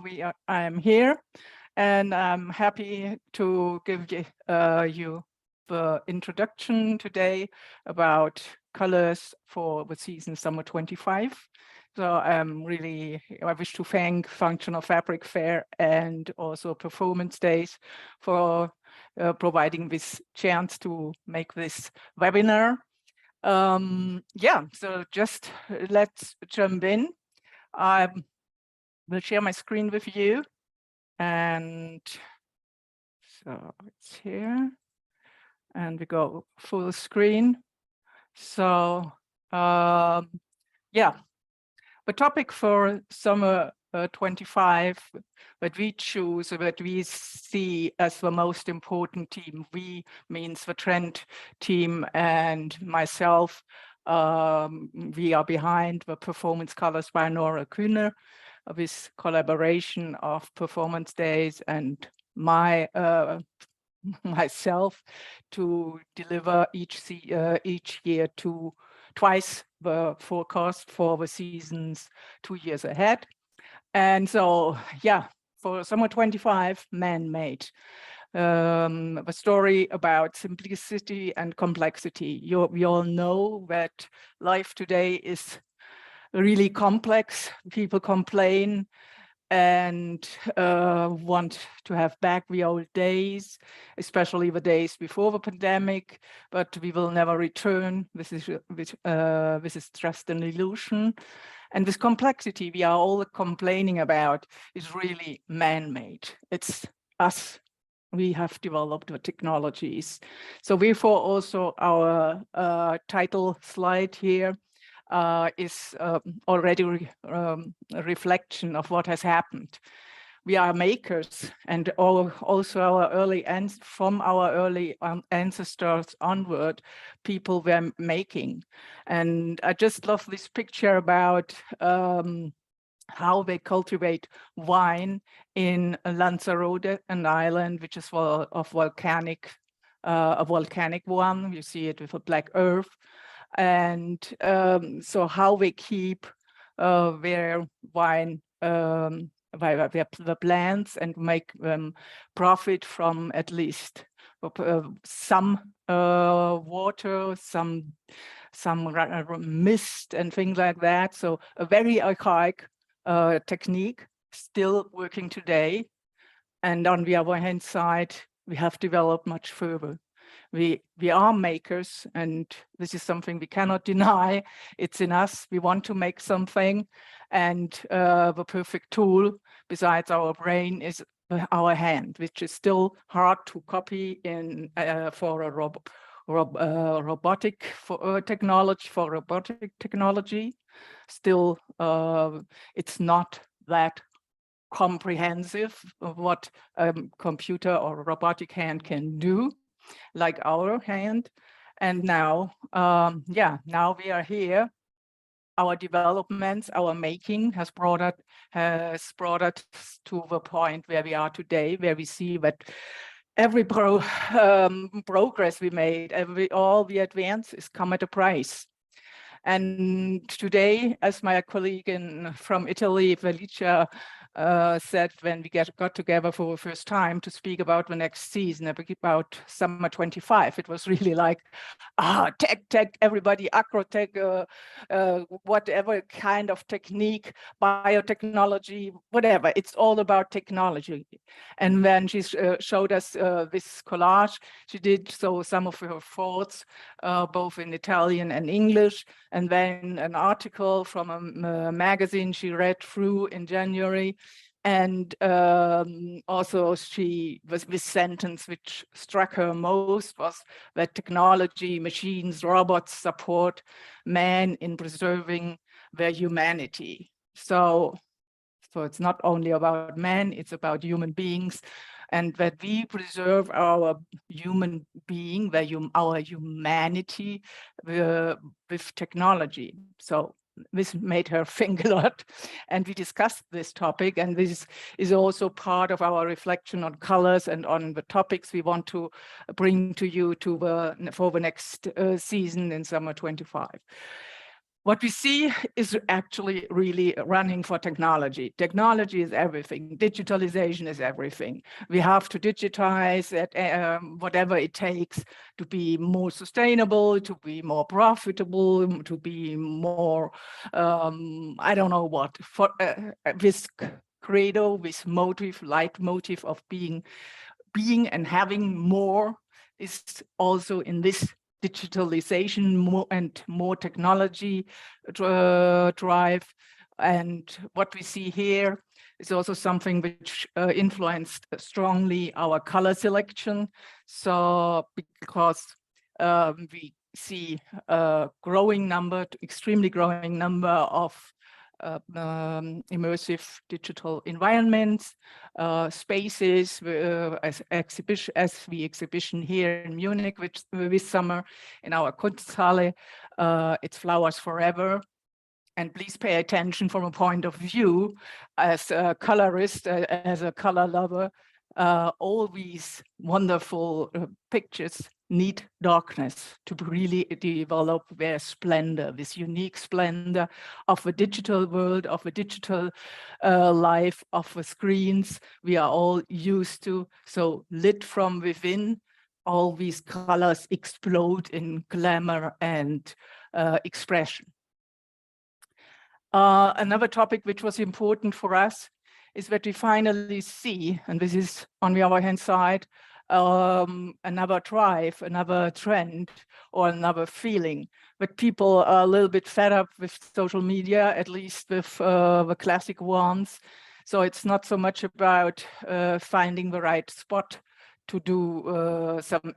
I am here, and I'm happy to give you the introduction today about colors for the season summer 25. So I wish to thank Functional Fabric Fair and also Performance Days for providing this chance to make this webinar. So just let's jump in. I will share my screen with you, and so it's here, and we go full screen. So the topic for summer 25 that we choose, that we see as the most important team, we means the trend team and myself, we are behind the Performance Colors by Nora Kühner, this collaboration of Performance Days and myself to deliver each year twice the forecast for the seasons 2 years ahead. And so, for summer 25, man-made. The story about simplicity and complexity. We all know that life today is really complex. People complain and want to have back the old days, especially the days before the pandemic, but we will never return. This is just an illusion. And this complexity we are all complaining about is really man-made. It's us. We have developed the technologies. So therefore also our title slide here is already a reflection of what has happened. We are makers, and also from our early ancestors onward, people were making. And I just love this picture about how they cultivate wine in Lanzarote, an island which is a volcanic one. You see it with a black earth. And so how they keep their wine by the plants and make them profit from at least some water, some mist and things like that. So a very archaic technique, still working today. And on the other hand side, we have developed much further. We are makers, and this is something we cannot deny. It's in us. We want to make something, and the perfect tool besides our brain is our hand, which is still hard to copy in for a robotic technology. Still, it's not that comprehensive of what a computer or a robotic hand can do, like our hand. And now, now we are here. Our developments, our making has brought us to the point where we are today, where we see that every progress we made, all the advances come at a price. And today, as my colleague from Italy, Felicia, said when we got together for the first time to speak about the next season, about summer 25, it was really like, tech, everybody, acrotech, whatever kind of technique, biotechnology, whatever. It's all about technology. And when she showed us this collage, she did some of her thoughts, both in Italian and English, and then an article from a magazine she read through in January. And also this sentence which struck her most was that technology, machines, robots support man in preserving their humanity. So it's not only about man, it's about human beings, and that we preserve our human being, our humanity with technology. So this made her think a lot, and we discussed this topic, and this is also part of our reflection on colors and on the topics we want to bring to you for the next season in summer 25. What we see is actually really running for technology. Technology is everything. Digitalization is everything. We have to digitize it, whatever it takes to be more sustainable, to be more profitable, to be more, I don't know what, for this credo, this motive, leitmotif of being and having more is also in this digitalization more technology drive. And what we see here is also something which influenced strongly our color selection. So because we see a growing number, extremely growing number of immersive digital environments, spaces, as the exhibition here in Munich, which this summer in our Kunsthalle, it's Flowers Forever. And please pay attention from a point of view as a colorist, as a color lover, all these wonderful pictures need darkness to really develop their splendor, this unique splendor of a digital world, of a digital life, of the screens we are all used to. So lit from within, all these colors explode in glamour and expression. Another topic which was important for us is that we finally see, and this is on the other hand side, another drive, another trend, or another feeling, that people are a little bit fed up with social media, at least with the classic ones. So it's not so much about finding the right spot to do some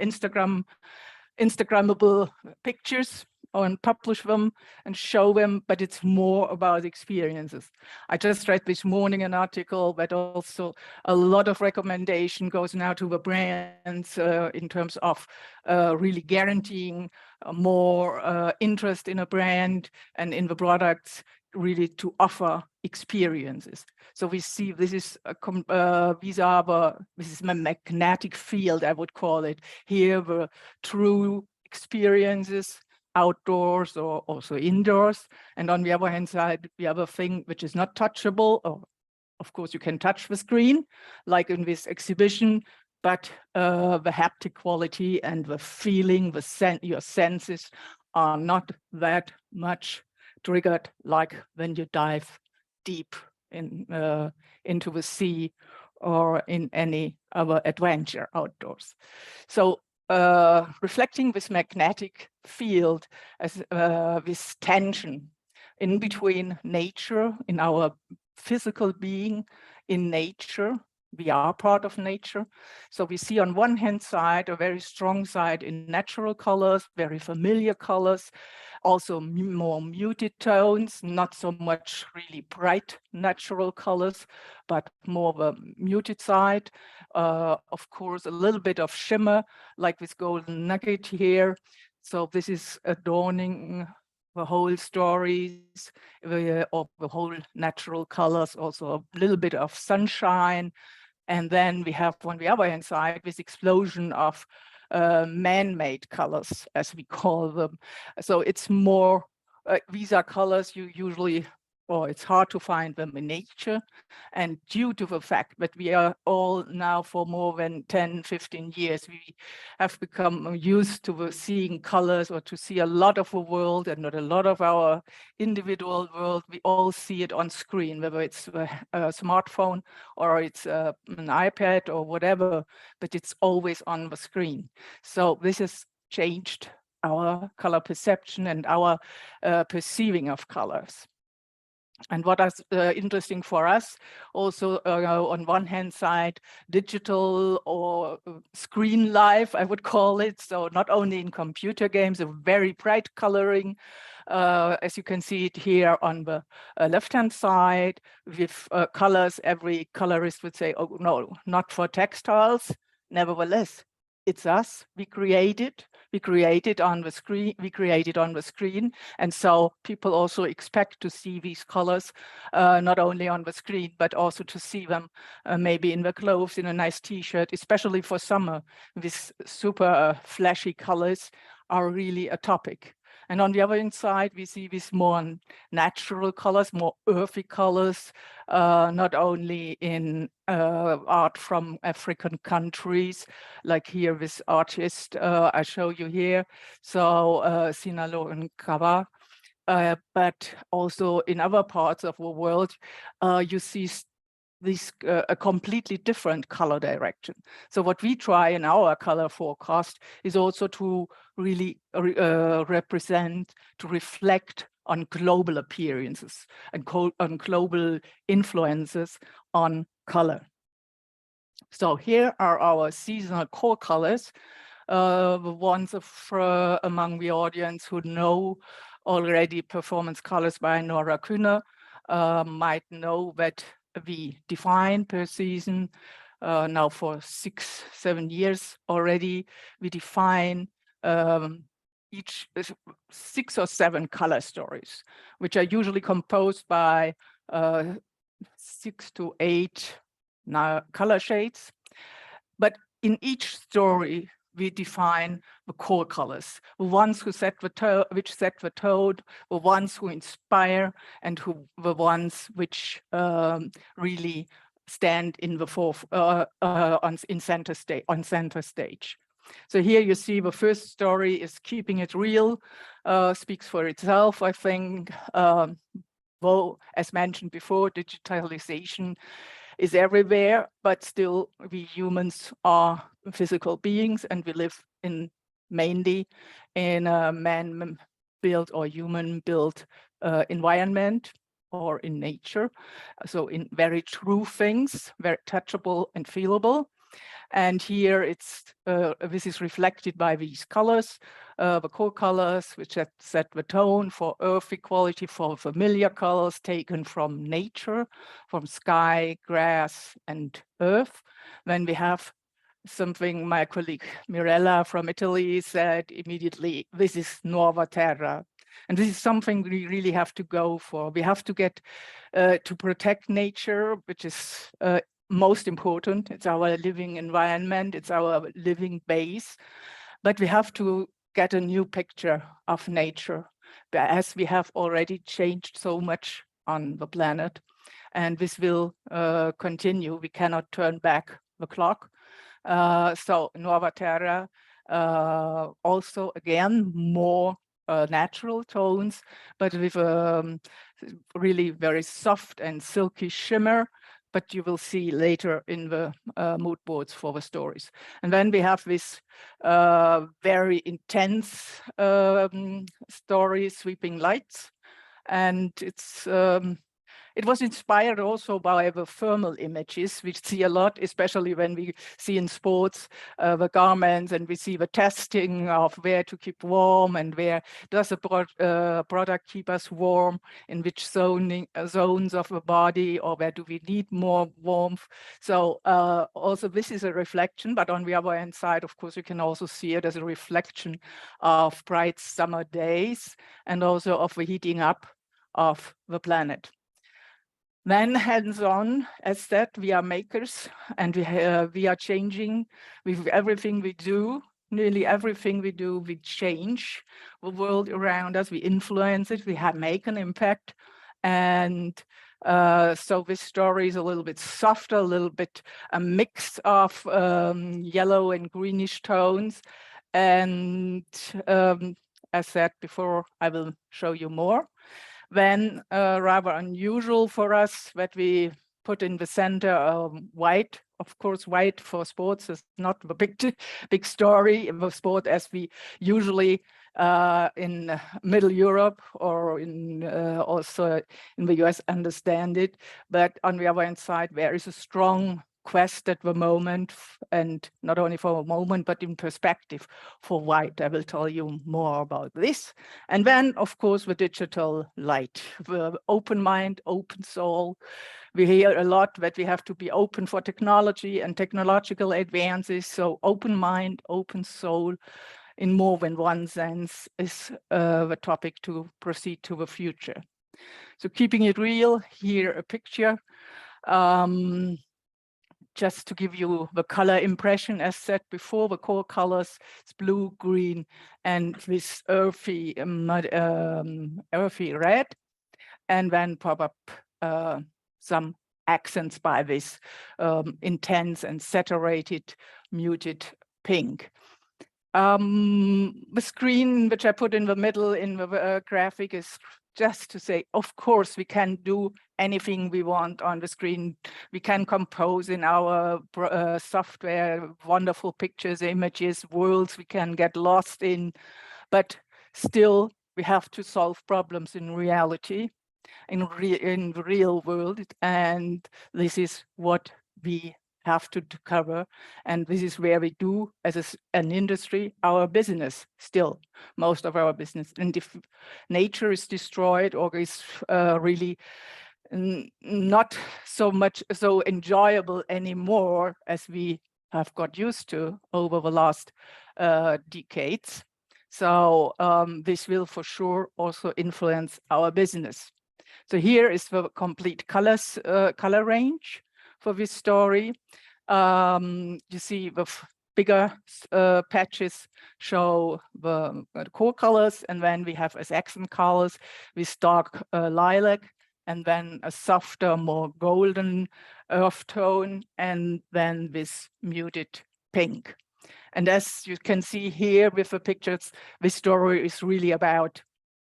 Instagrammable pictures and publish them and show them, but it's more about experiences. I just read this morning an article that also a lot of recommendation goes now to the brands in terms of really guaranteeing more interest in a brand and in the products, really to offer experiences. So we see this is this is a magnetic field, I would call it. Here the true experiences, outdoors or also indoors. And on the other hand side, the other thing which is not touchable, or of course you can touch the screen, like in this exhibition, but the haptic quality and the feeling, your senses are not that much triggered like when you dive deep into the sea or in any other adventure outdoors. So reflecting this magnetic field as this tension in between nature, in our physical being, in nature. We are part of nature. So we see on one hand side, a very strong side in natural colors, very familiar colors, also more muted tones, not so much really bright natural colors, but more of a muted side. Of course, a little bit of shimmer, like this golden nugget here. So this is adorning the whole stories, of the whole natural colors, also a little bit of sunshine. And then we have on the other hand side, this explosion of man-made colors, as we call them. So it's more, these are colors you usually, or it's hard to find them in nature. And due to the fact that we are all now for more than 10, 15 years, we have become used to seeing colors or to see a lot of the world and not a lot of our individual world. We all see it on screen, whether it's a smartphone or it's an iPad or whatever, but it's always on the screen. So this has changed our color perception and our perceiving of colors. And what is interesting for us, also on one hand side, digital or screen life, I would call it. So not only in computer games, a very bright coloring, as you can see it here on the left-hand side, with colors. Every colorist would say, oh, no, not for textiles. Nevertheless, it's us. We created on the screen. We created on the screen, and so people also expect to see these colors not only on the screen, but also to see them maybe in the clothes, in a nice T-shirt, especially for summer. These super flashy colors are really a topic. And on the other side, we see these more natural colors, more earthy colors, not only in art from African countries, like here this artist I show you here, so Sinalo and Kaba, but also in other parts of the world, you see this a completely different color direction. So what we try in our color forecast is also to really represent, to reflect on global appearances and on global influences on color. So here are our seasonal core colors. The ones among the audience who know already Performance Colors by Nora Kühner might know that we define per season now for 6-7 years already. We define each 6 or 7 color stories, which are usually composed by 6 to 8 color shades. But in each story, we define the core colors, the ones who set the which set the tone, the ones who inspire, and the ones which really stand in the on center stage. So here you see the first story is Keeping It Real, speaks for itself, I think. Though, as mentioned before, digitalization is everywhere, but still we humans are physical beings, and we live mainly in a man-built or human-built environment or in nature. So in very true things, very touchable and feelable. And here this is reflected by these colors, the core colors, which set the tone for earth equality, for familiar colors taken from nature, from sky, grass, and earth. Then we have something my colleague Mirella from Italy said immediately, this is Nuova Terra. And this is something we really have to go for. We have to get to protect nature, which is most important. It's our living environment, it's our living base, but we have to get a new picture of nature, as we have already changed so much on the planet, and this will continue. We cannot turn back the clock. So Nuova Terra, also again more natural tones, but with really very soft and silky shimmer, but you will see later in the mood boards for the stories. And then we have this very intense story, Sweeping Lights. And it was inspired also by the thermal images we see a lot, especially when we see in sports the garments, and we see the testing of where to keep warm and where does a product keep us warm, in which zones of the body, or where do we need more warmth. So also this is a reflection, but on the other hand side, of course, you can also see it as a reflection of bright summer days and also of the heating up of the planet. Then hands-on, as said, we are makers, and we are changing with everything we do. Nearly everything we do, we change the world around us, we influence it, we make an impact. And so this story is a little bit softer, a little bit a mix of yellow and greenish tones. And as said before, I will show you more. Then rather unusual for us that we put in the center white. Of course, white for sports is not the big story in the sport as we usually in Middle Europe or in also in the US understand it. But on the other hand side, there is a strong quest at the moment, and not only for a moment, but in perspective for white. I will tell you more about this. And then, of course, the digital light, the open mind, open soul. We hear a lot that we have to be open for technology and technological advances. So open mind, open soul, in more than one sense, is the topic to proceed to the future. So keeping it real, here a picture. just to give you the color impression, as said before, the core colors is blue, green, and this earthy, earthy red, and then pop up some accents by this intense and saturated, muted pink. The screen, which I put in the middle in the graphic, is just to say, of course, we can do anything we want on the screen. We can compose in our software wonderful pictures, images, worlds we can get lost in, but still we have to solve problems in reality, in the real world, and this is what we have to cover, and this is where we do, as an industry, our business still, most of our business. And if nature is destroyed or is really not so much so enjoyable anymore as we have got used to over the last decades, so this will for sure also influence our business. So here is the complete color range for this story. You see the bigger patches show the core colors, and then we have as accent colors with dark lilac, and then a softer, more golden earth tone, and then this muted pink. And as you can see here with the pictures, this story is really about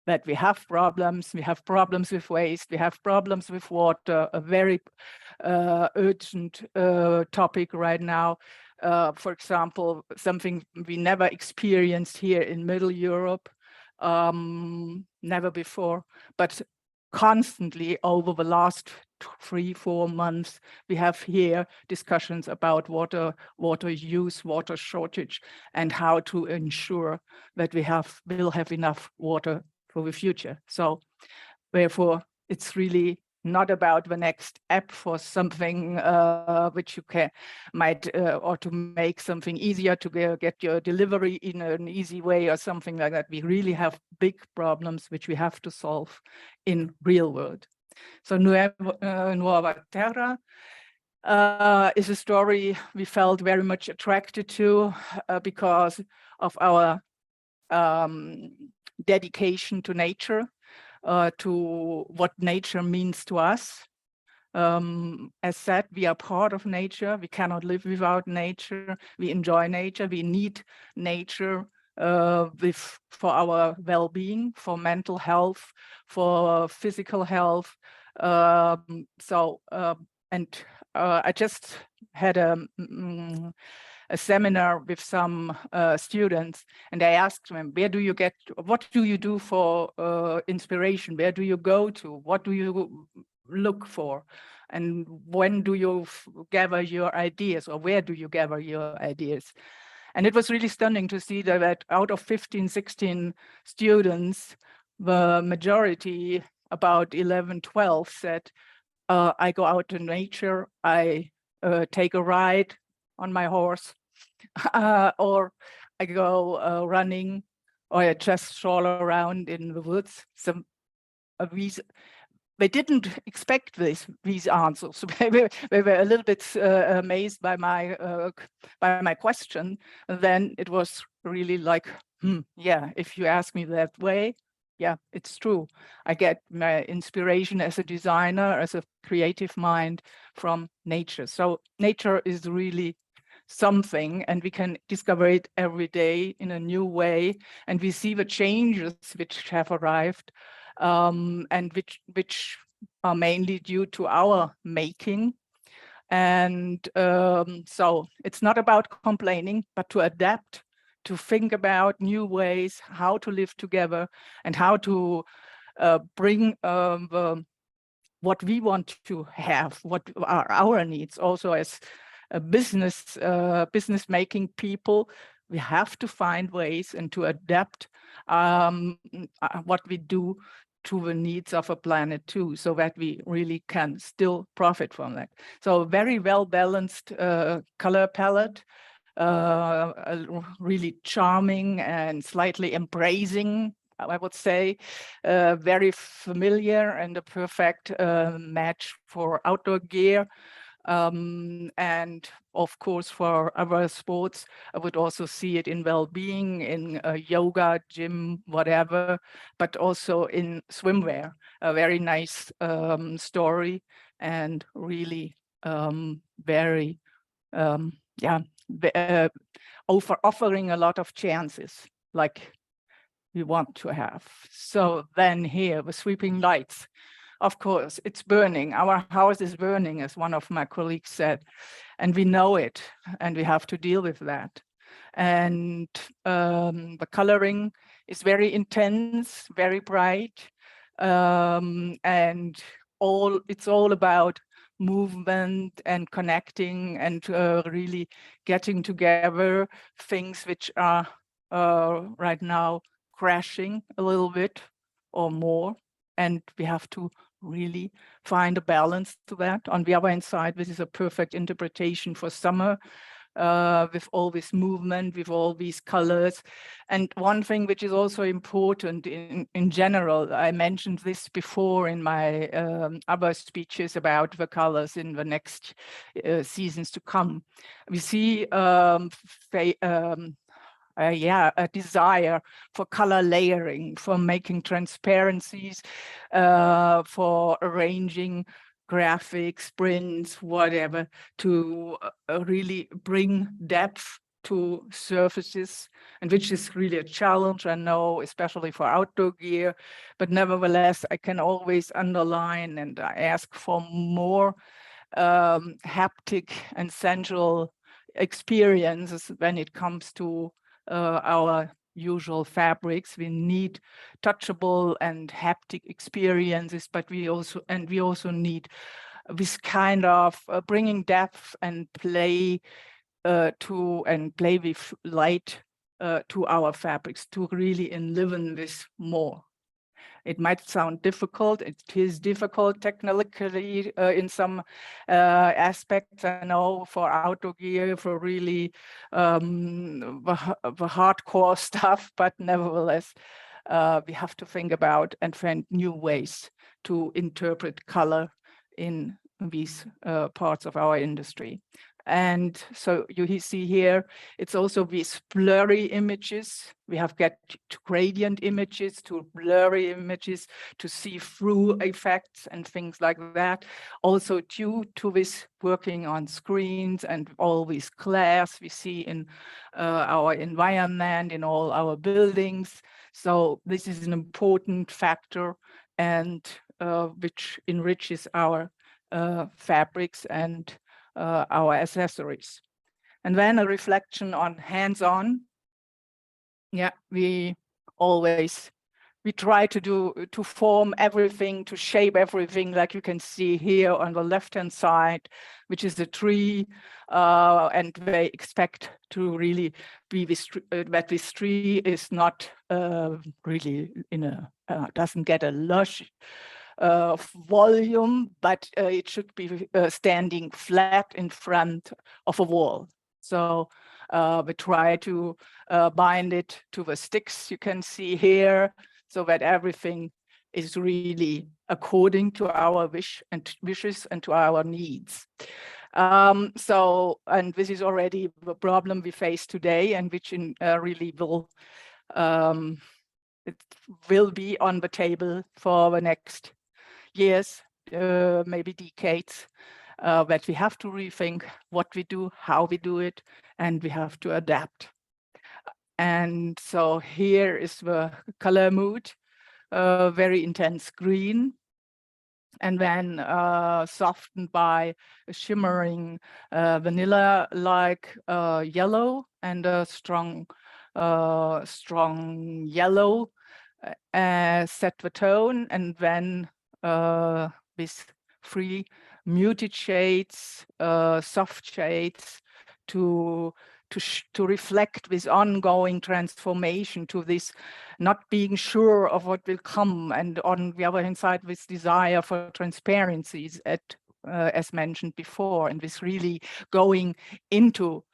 that we have problems with waste, we have problems with water, a very urgent topic right now. For example, something we never experienced here in Middle Europe, never before, but constantly over the last 3-4 months, we have here discussions about water use, water shortage, and how to ensure that we will have enough water for the future. So therefore, it's really not about the next app for something which you might or to make something easier to get your delivery in an easy way or something like that. We really have big problems which we have to solve in real world. So Nuova Terra is a story we felt very much attracted to because of our dedication to nature, to what nature means to us. As said, we are part of nature. We cannot live without nature. We enjoy nature. We need nature for our well-being, for mental health, for physical health. I just had a seminar with some students, and I asked them, what do you do for inspiration? Where do you go to? What do you look for? And when do you gather your ideas, or where do you gather your ideas? And it was really stunning to see that out of 15, 16 students, the majority, about 11, 12, said, I go out to nature, I take a ride on my horse, or I go running, or I just stroll around in the woods. They didn't expect these answers. They were a little bit amazed by my question. And then it was really like, yeah, if you ask me that way, yeah, it's true. I get my inspiration as a designer, as a creative mind from nature. So nature is really something, and we can discover it every day in a new way. And we see the changes which have arrived, and which are mainly due to our making. And so it's not about complaining, but to adapt, to think about new ways how to live together and how to bring what we want to have, what are our needs. Also, as a business making people, we have to find ways and to adapt what we do to the needs of a planet too, so that we really can still profit from that. So very well balanced color palette, really charming and slightly embracing, I would say, very familiar and a perfect match for outdoor gear. And of course, for other sports, I would also see it in well-being, in yoga, gym, whatever, but also in swimwear. A very nice story, and really very, yeah, offering a lot of chances, like we want to have. So then here, the sweeping lights. Of course, it's burning. Our house is burning, as one of my colleagues said, and we know it, and we have to deal with that. And the coloring is very intense, very bright, and it's all about movement and connecting and really getting together things which are right now crashing a little bit or more. And we have to really find a balance to that. On the other hand side, this is a perfect interpretation for summer, with all this movement, with all these colors. And one thing which is also important in general, I mentioned this before in my other speeches about the colors in the next seasons to come. We see a desire for color layering, for making transparencies, for arranging graphics, prints, whatever, to really bring depth to surfaces, and which is really a challenge, I know, especially for outdoor gear. But nevertheless, I can always underline and ask for more haptic and sensual experiences when it comes to our usual fabrics. We need touchable and haptic experiences, but we also need this kind of bringing depth and play with light to our fabrics, to really enliven this more. It might sound difficult. It is difficult technically in some aspects. I know for outdoor gear, for really the hardcore stuff, but nevertheless, we have to think about and find new ways to interpret color in these parts of our industry. And so you see here, it's also these blurry images. We have get to gradient images, to blurry images, to see through effects and things like that. Also due to this working on screens and all these glass we see in our environment, in all our buildings. So this is an important factor, and which enriches our fabrics and our accessories. And then a reflection on hands-on. Yeah, we try to form everything, to shape everything, like you can see here on the left-hand side, which is the tree, and they expect to really be that this tree is not really doesn't get a lush volume, but it should be standing flat in front of a wall. So we try to bind it to the sticks you can see here, so that everything is really according to our wishes and to our needs. And this is already the problem we face today, and which really it will be on the table for the next years, maybe decades, that we have to rethink what we do, how we do it, and we have to adapt. And so here is the color mood, very intense green, and then softened by a shimmering vanilla-like yellow, and a strong yellow set the tone, and then with 3 muted shades, soft shades, to reflect this ongoing transformation, to this not being sure of what will come, and on the other hand side, this desire for transparencies, as mentioned before, and this really going into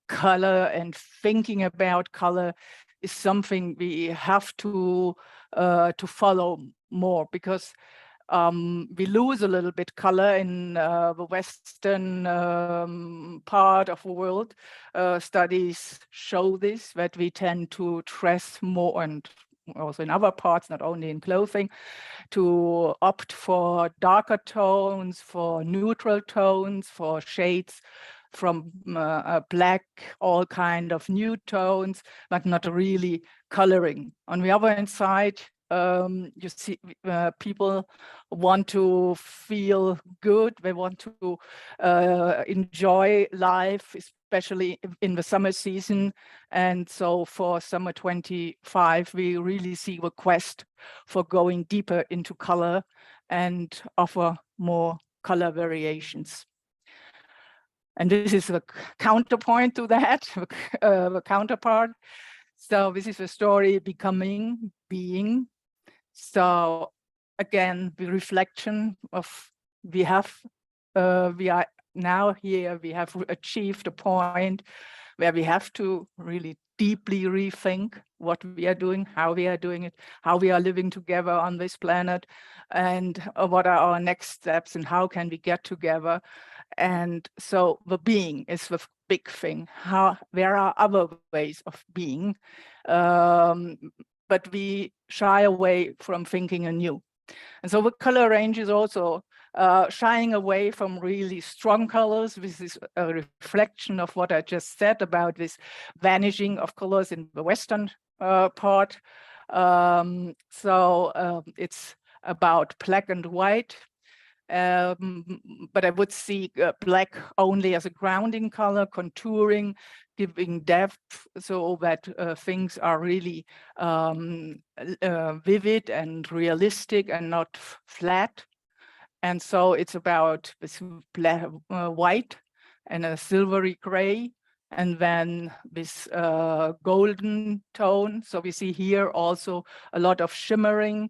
color and thinking about color is something we have to follow more, because we lose a little bit color in the Western part of the world. Studies show this, that we tend to dress more, and also in other parts, not only in clothing, to opt for darker tones, for neutral tones, for shades from black, all kind of new tones, but not really coloring. On the other hand side, you see people want to feel good. They want to enjoy life, especially in the summer season. And so for summer 25, we really see the quest for going deeper into color and offer more color variations. And this is the counterpoint to that, the counterpart. So this is the story becoming, being. So again, the reflection of we are now here, we have achieved a point where we have to really deeply rethink what we are doing, how we are doing it, how we are living together on this planet, and what are our next steps and how can we get together. And so the being is the big thing. There are other ways of being, but we shy away from thinking anew. And so the color range is also shying away from really strong colors. This is a reflection of what I just said about this vanishing of colors in the Western part. It's about black and white. But I would see black only as a grounding color, contouring, giving depth, so that things are really vivid and realistic and not flat. And so it's about this black, white and a silvery gray, and then this golden tone. So we see here also a lot of shimmering,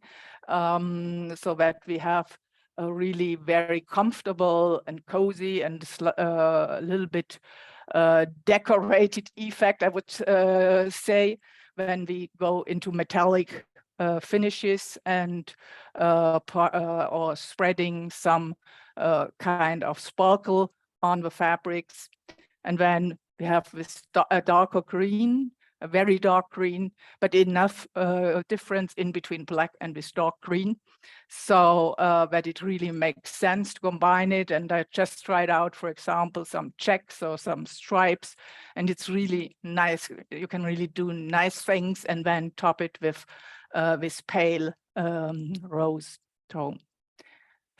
so that we have a really very comfortable and cozy and a little bit decorated effect, I would say, when we go into metallic finishes and or spreading some kind of sparkle on the fabrics. And then we have this darker green, a very dark green, but enough difference in between black and this dark green, so that it really makes sense to combine it. And I just tried out, for example, some checks or some stripes, and it's really nice. You can really do nice things and then top it with this pale rose tone.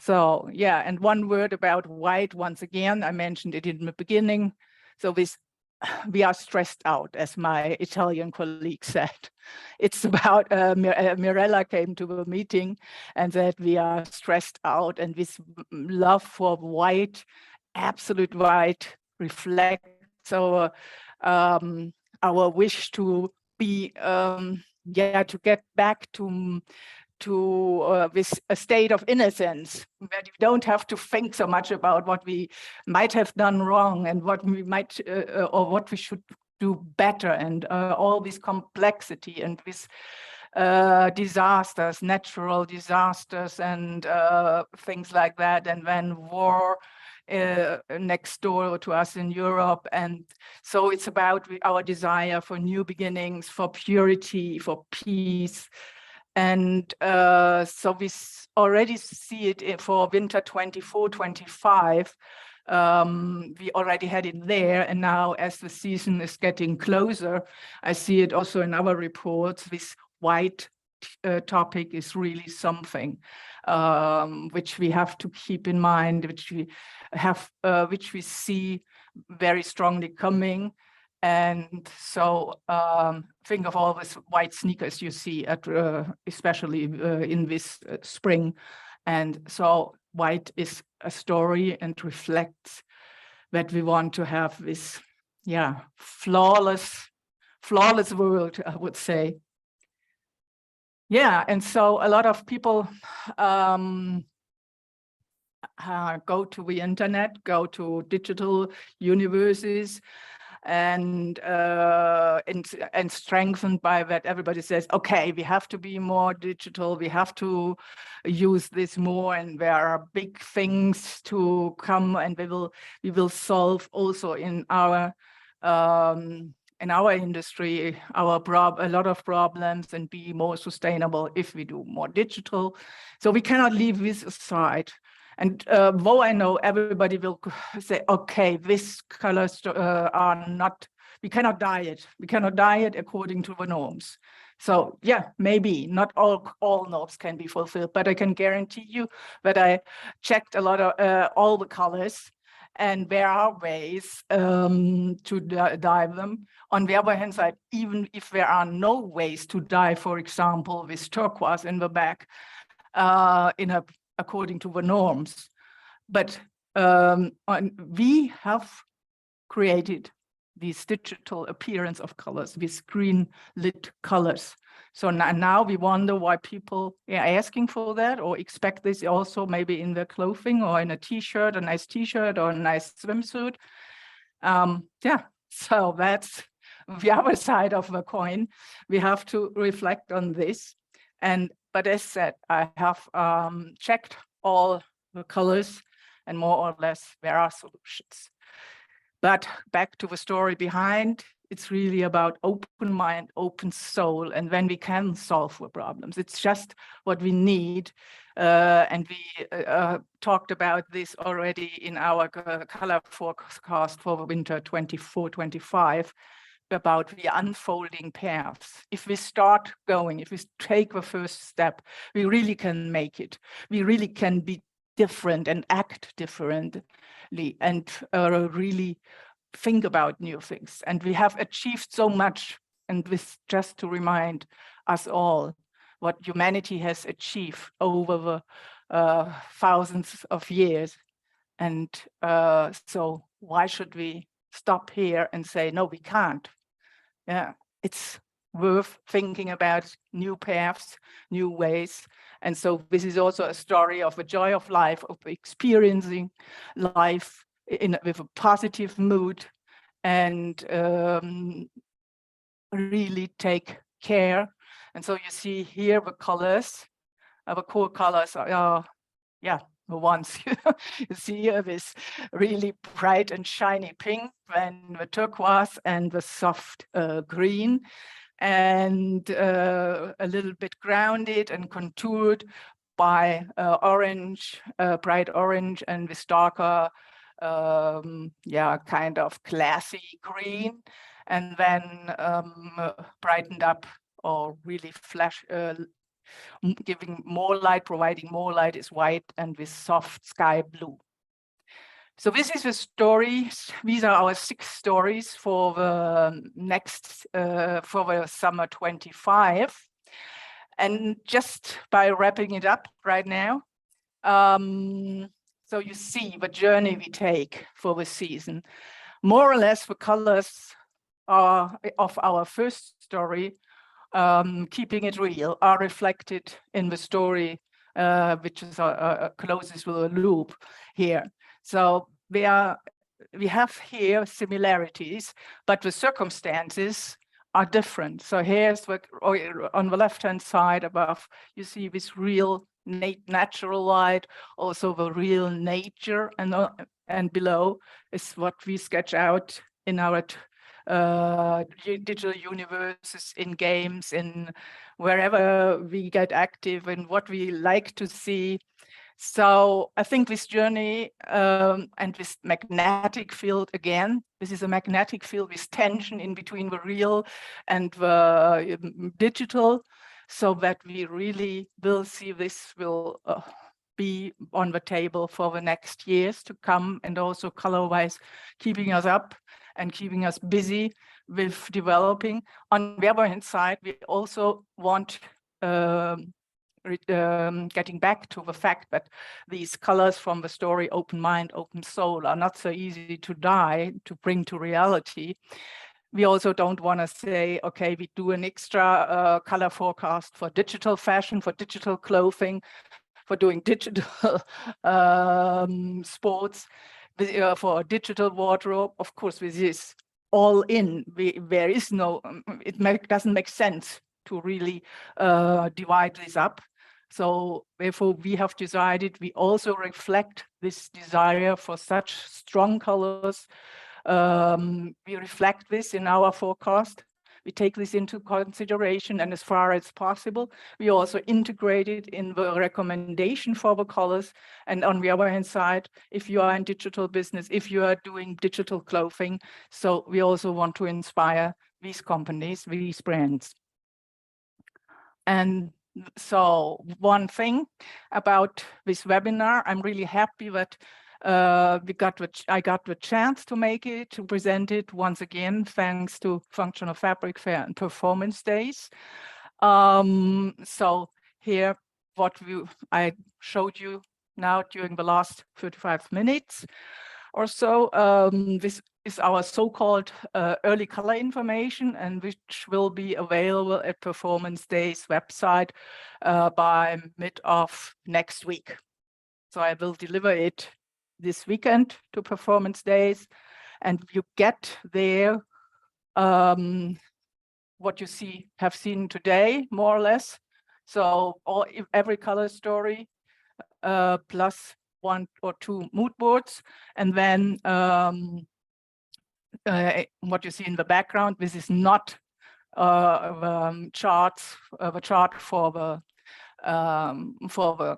So yeah, and one word about white, once again, I mentioned it in the beginning. So we are stressed out, as my Italian colleague said. It's about, Mirella came to the meeting and said we are stressed out, and this love for white, absolute white, reflects our wish to be, to get back to this a state of innocence, where you don't have to think so much about what we might have done wrong and what we might or what we should do better, and all this complexity and this disasters, natural disasters, and things like that, and then war next door to us in Europe. And so it's about our desire for new beginnings, for purity, for peace. And so we already see it for winter 24-25. We already had it there, and now as the season is getting closer, I see it also in our reports. This white topic is really something which we have to keep in mind, which we see very strongly coming. And so think of all these white sneakers you see at especially in this spring. And so white is a story and reflects that we want to have this, flawless world, I would say. Yeah, and so a lot of people go to the internet, go to digital universes, and strengthened by that everybody says, okay, we have to be more digital, we have to use this more, and there are big things to come, and we will solve also in our industry a lot of problems and be more sustainable if we do more digital. So we cannot leave this aside. And though I know everybody will say, okay, these colors are not, we cannot dye it. We cannot dye it according to the norms. So yeah, maybe not all norms can be fulfilled, but I can guarantee you that I checked a lot of all the colors, and there are ways to dye them. On the other hand side, even if there are no ways to dye, for example, with turquoise in the back, according to the norms, but we have created this digital appearance of colors, these green lit colors. So now we wonder why people are asking for that or expect this also maybe in their clothing or in a t-shirt, a nice t-shirt or a nice swimsuit. Yeah, so that's the other side of the coin. We have to reflect on this. But as said, I have checked all the colors, and more or less there are solutions. But back to the story behind, it's really about open mind, open soul, and then we can solve the problems. It's just what we need. And we talked about this already in our color forecast for the winter 24-25, about the unfolding paths. If we start going, if we take the first step, we really can make it. We really can be different and act differently and really think about new things. And we have achieved so much. And this just to remind us all what humanity has achieved over the thousands of years. And so why should we stop here and say, no, we can't? Yeah, it's worth thinking about new paths, new ways. And so this is also a story of the joy of life, of experiencing life with a positive mood, and really take care. And so you see here the colors, the core colors are, yeah, the ones you see here, this really bright and shiny pink, then the turquoise and the soft green, and a little bit grounded and contoured by orange, bright orange, and this darker, yeah, kind of classy green, and then brightened up or really flash, giving more light, providing more light, is white, and with soft sky blue. So this is the stories. These are our 6 stories for the next, for the summer 25. And just by wrapping it up right now, so you see the journey we take for the season. More or less the colors are of our first story, keeping it real, are reflected in the story, which is closest with a loop here. So we have here similarities, but the circumstances are different. So here's on the left-hand side above, you see this real natural light, also the real nature, and below is what we sketch out in our digital universes, in games, in wherever we get active, and what we like to see. So I think this journey and this magnetic field, again, this is a magnetic field with tension in between the real and the digital, so that we really will see this will be on the table for the next years to come, and also color-wise keeping us up and keeping us busy with developing. On the other hand side, we also want getting back to the fact that these colors from the story Open Mind, Open Soul are not so easy to dye, to bring to reality. We also don't want to say, okay, we do an extra color forecast for digital fashion, for digital clothing, for doing digital sports, for a digital wardrobe. Of course, this is all in. There is no, doesn't make sense to really divide this up. So therefore we have decided we also reflect this desire for such strong colors. We reflect this in our forecast. We take this into consideration, and as far as possible, we also integrate it in the recommendation for the colors. And on the other hand side, if you are in digital business, if you are doing digital clothing, so we also want to inspire these companies, these brands. And so one thing about this webinar, I'm really happy that I got the chance to make it, to present it once again, thanks to Functional Fabric Fair and Performance Days. So here, I showed you now during the last 35 minutes or so, this is our so-called early color information, and which will be available at Performance Days website by mid of next week. So I will deliver it this weekend to Performance Days, and you get there what you have seen today, more or less. So every color story plus 1 or 2 mood boards, and then what you see in the background. This is not the chart for the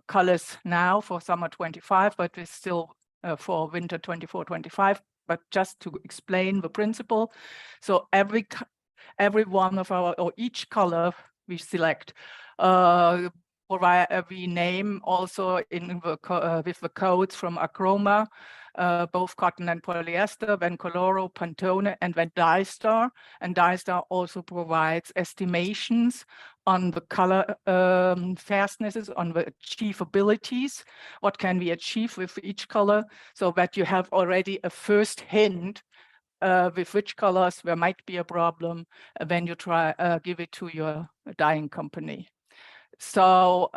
colors now for summer 25, but it's still for winter 24-25. But just to explain the principle, so every one of or each color we select we name also in the with the codes from Acroma, both cotton and polyester, then Coloro, Pantone, and then Dystar. And Dystar also provides estimations on the color fastnesses, on the achievabilities. What can we achieve with each color, so that you have already a first hint with which colors there might be a problem when you give it to your dyeing company. So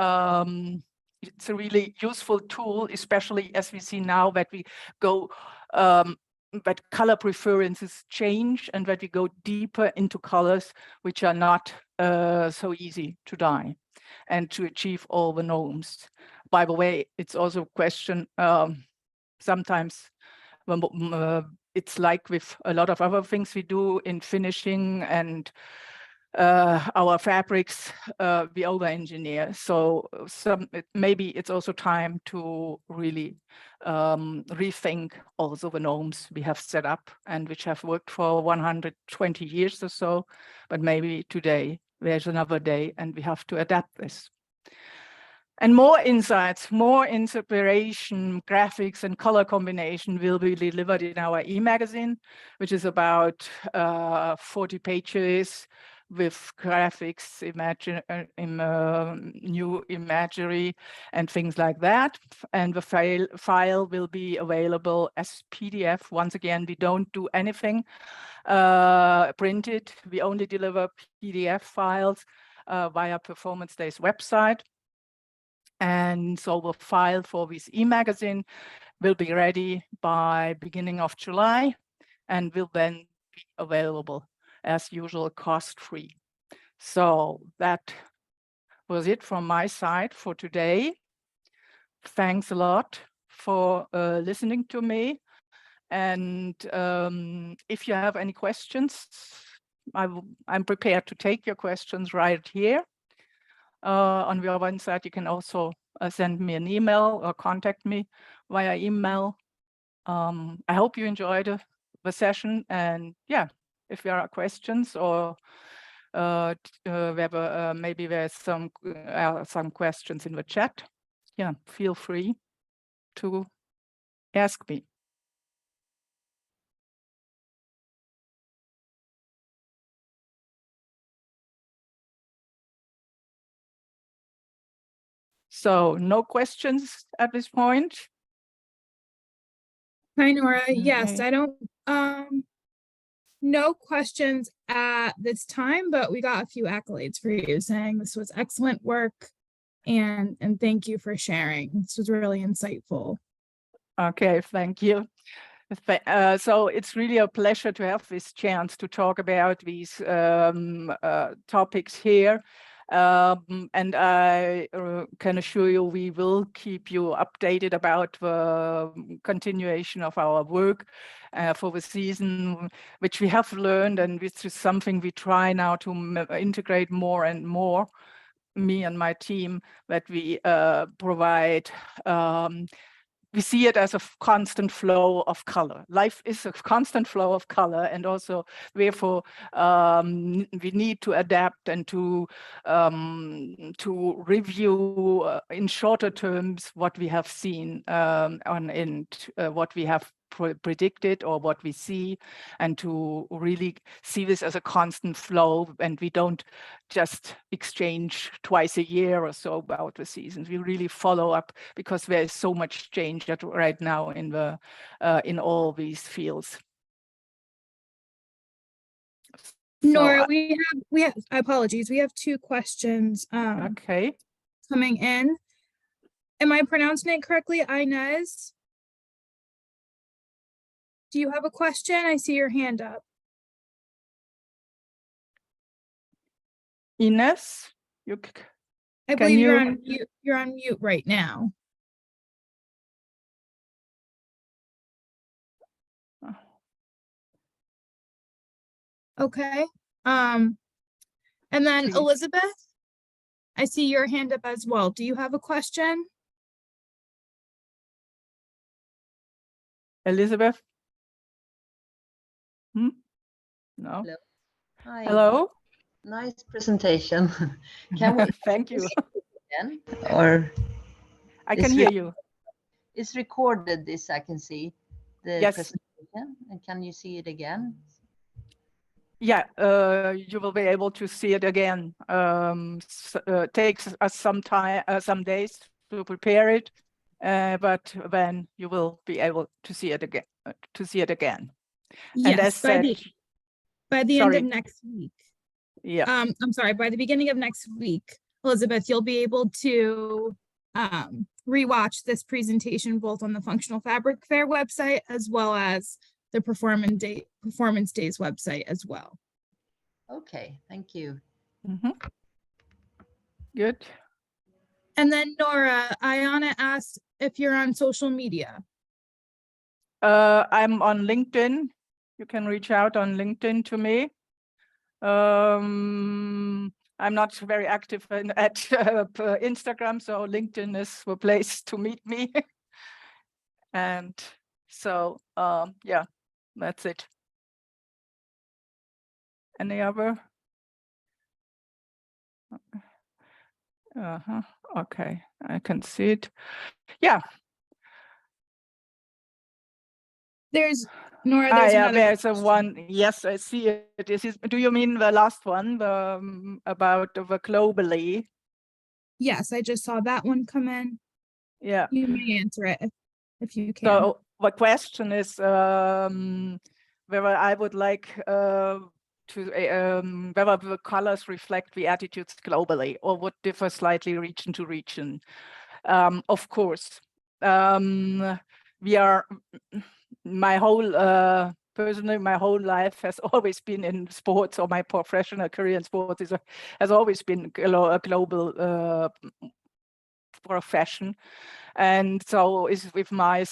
it's a really useful tool, especially as we see now that we go, that color preferences change and that we go deeper into colors which are not so easy to dye and to achieve all the norms. By the way, it's also a question, sometimes it's like with a lot of other things we do in finishing and our fabrics, we over-engineer. So maybe it's also time to really rethink also the norms we have set up and which have worked for 120 years or so, but maybe today there's another day and we have to adapt this. And more insights, more inspiration, graphics, and color combination will be delivered in our e-magazine, which is about 40 pages with graphics, new imagery, and things like that. And the file will be available as PDF. Once again, we don't do anything printed. We only deliver PDF files via Performance Days website. And so the file for this e-magazine will be ready by beginning of July and will then be available as usual, cost-free. So that was it from my side for today. Thanks a lot for listening to me. And if you have any questions, I'm prepared to take your questions right here. On your website, you can also send me an email or contact me via email. I hope you enjoyed the session, and yeah, if there are questions or maybe there's some questions in the chat, yeah, feel free to ask me. So no questions at this point? Hi, Nora. Yes, I don't, no questions at this time, but we got a few accolades for you saying this was excellent work and thank you for sharing. This was really insightful. Okay, thank you. So it's really a pleasure to have this chance to talk about these topics here. And I can assure you we will keep you updated about the continuation of our work for the season, which we have learned, and which is something we try now to integrate more and more, me and my team, that we provide we see it as a constant flow of color. Life is a constant flow of color, and also therefore we need to adapt and to review in shorter terms what we have seen what we have predicted or what we see, and to really see this as a constant flow, and we don't just exchange twice a year or so about the seasons. We really follow up, because there is so much change right now in the in all these fields. Nora, we have apologies. We have 2 questions okay. coming in. Am I pronouncing it correctly? Inez? Do you have a question? I see your hand up. Ines, I believe you're on mute. You're on mute right now. Okay. And then Please. Elizabeth, I see your hand up as well. Do you have a question? Elizabeth? No. Hello. Hi. Hello. Nice presentation. Can we? Thank you. Again? Or I can hear you. It's recorded. This I can see the Yes. presentation. And can you see it again? Yeah, you will be able to see it again. Takes us some time, some days to prepare it, but then you will be able to see it again. Yes, and as said, by the end of next week. Yeah. I'm sorry, by the beginning of next week, Elizabeth, you'll be able to rewatch this presentation both on the Functional Fabric Fair website as well as the Performance Days website as well. Okay, thank you. Good. And then Nora, Ayana asked if you're on social media. I'm on LinkedIn. You can reach out on LinkedIn to me. I'm not very active at Instagram, so LinkedIn is the place to meet me. And so, yeah, that's it. Any other? Okay, I can see it. Yeah. There's Nora. There's another. There's a one. Yes, I see it. Do you mean the last one, the about the globally? Yes, I just saw that one come in. Yeah. You may answer it if you can. So the question is whether I would like to whether the colors reflect the attitudes globally or would differ slightly region to region. Of course, we are. My whole personally, my whole life has always been in sports, or my professional career in sports has always been a global profession. And so is with my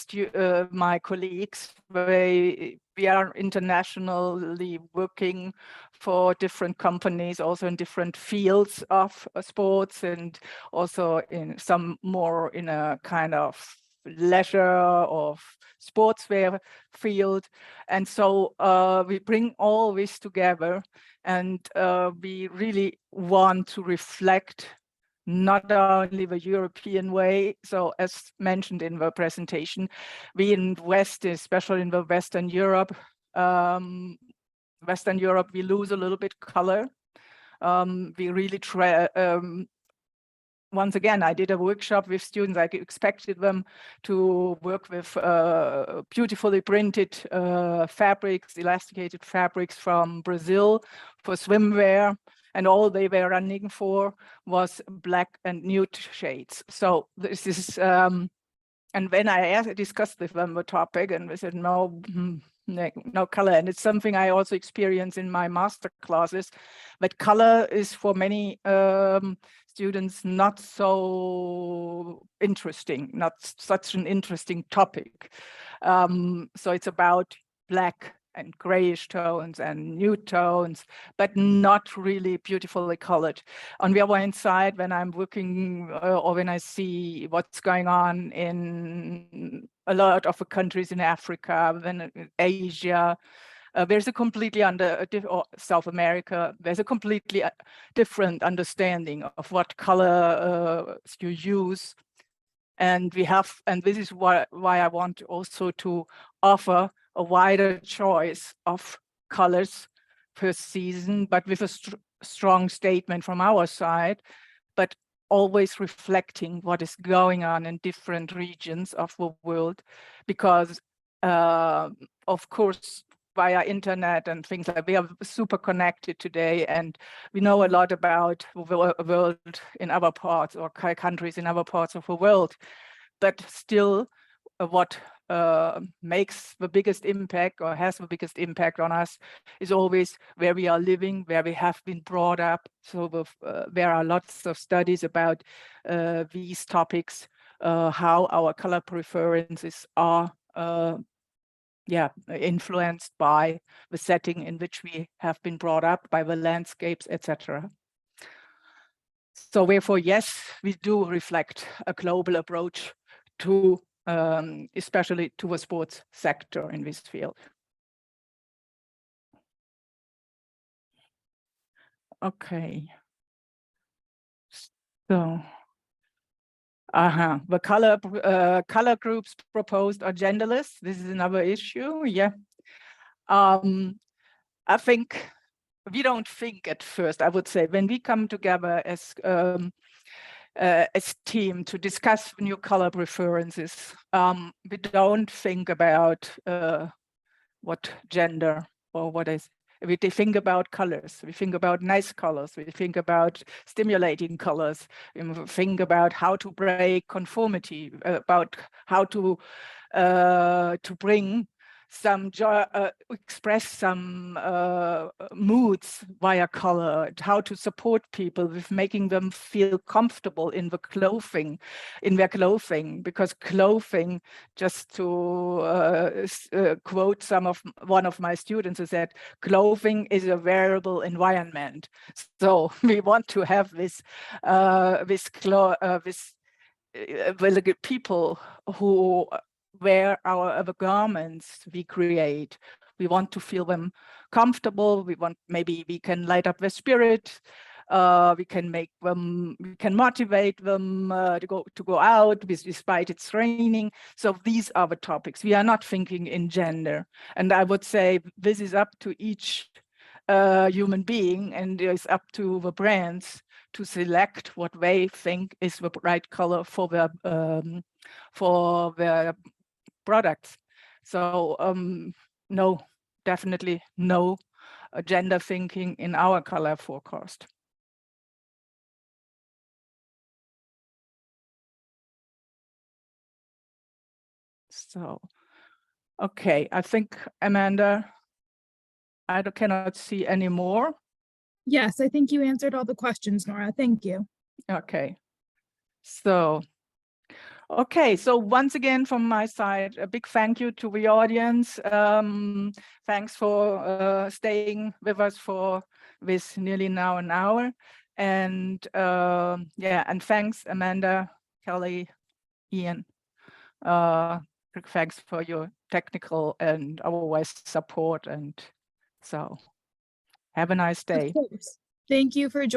my colleagues. We are internationally working for different companies, also in different fields of sports, and also in some more in a kind of leisure or sportswear field. And so we bring all this together, and we really want to reflect not only the European way. So as mentioned in the presentation, we invest, especially in the Western Europe, we lose a little bit color. We really try, once again, I did a workshop with students. I expected them to work with beautifully printed fabrics, elasticated fabrics from Brazil for swimwear. And all they were running for was black and nude shades. So this is And when I discussed with them the topic, and they said, no, no color. And it's something I also experience in my master classes, but color is for many students not so interesting, not such an interesting topic. So it's about black and grayish tones and nude tones, but not really beautifully colored. On the other hand side, when I'm working or when I see what's going on in a lot of the countries in Africa, then Asia, there's a completely or South America, there's a completely different understanding of what color you use. And this is why I want also to offer a wider choice of colors per season, but with a strong statement from our side, but always reflecting what is going on in different regions of the world, because of course, via internet and things like, we are super connected today, and we know a lot about the world in other parts or countries in other parts of the world. But still, what makes the biggest impact or has the biggest impact on us is always where we are living, where we have been brought up. So there are lots of studies about these topics, how our color preferences are influenced by the setting in which we have been brought up, by the landscapes, etc. So therefore, yes, we do reflect a global approach to especially to the sports sector in this field. Okay. So, the color groups proposed are genderless. This is another issue. Yeah. I think we don't think at first, I would say, when we come together as team to discuss new color preferences, we don't think about what gender or what is. We think about colors, we think about nice colors, we think about stimulating colors, we think about how to break conformity, about how to bring some joy, express some moods via color, how to support people with making them feel comfortable in their clothing, because clothing, just to quote one of my students, who said, clothing is a variable environment. So we want to have this people who wear our garments we create. We want to feel them comfortable. Maybe we can light up their spirit. We can motivate them to go out despite it's raining. So these are the topics. We are not thinking in gender. And I would say this is up to each human being, and it's up to the brands to select what they think is the right color for their products. So no, definitely no gender thinking in our color forecast. So, okay, I think, Amanda, I cannot see any more. Yes, I think you answered all the questions, Nora. Thank you. Okay. So, okay, so once again from my side, a big thank you to the audience. Thanks for staying with us for this nearly now an hour. And and thanks, Amanda, Kelly, Ian. Thanks for your technical and otherwise support. And so have a nice day. Of course. Thank you for joining.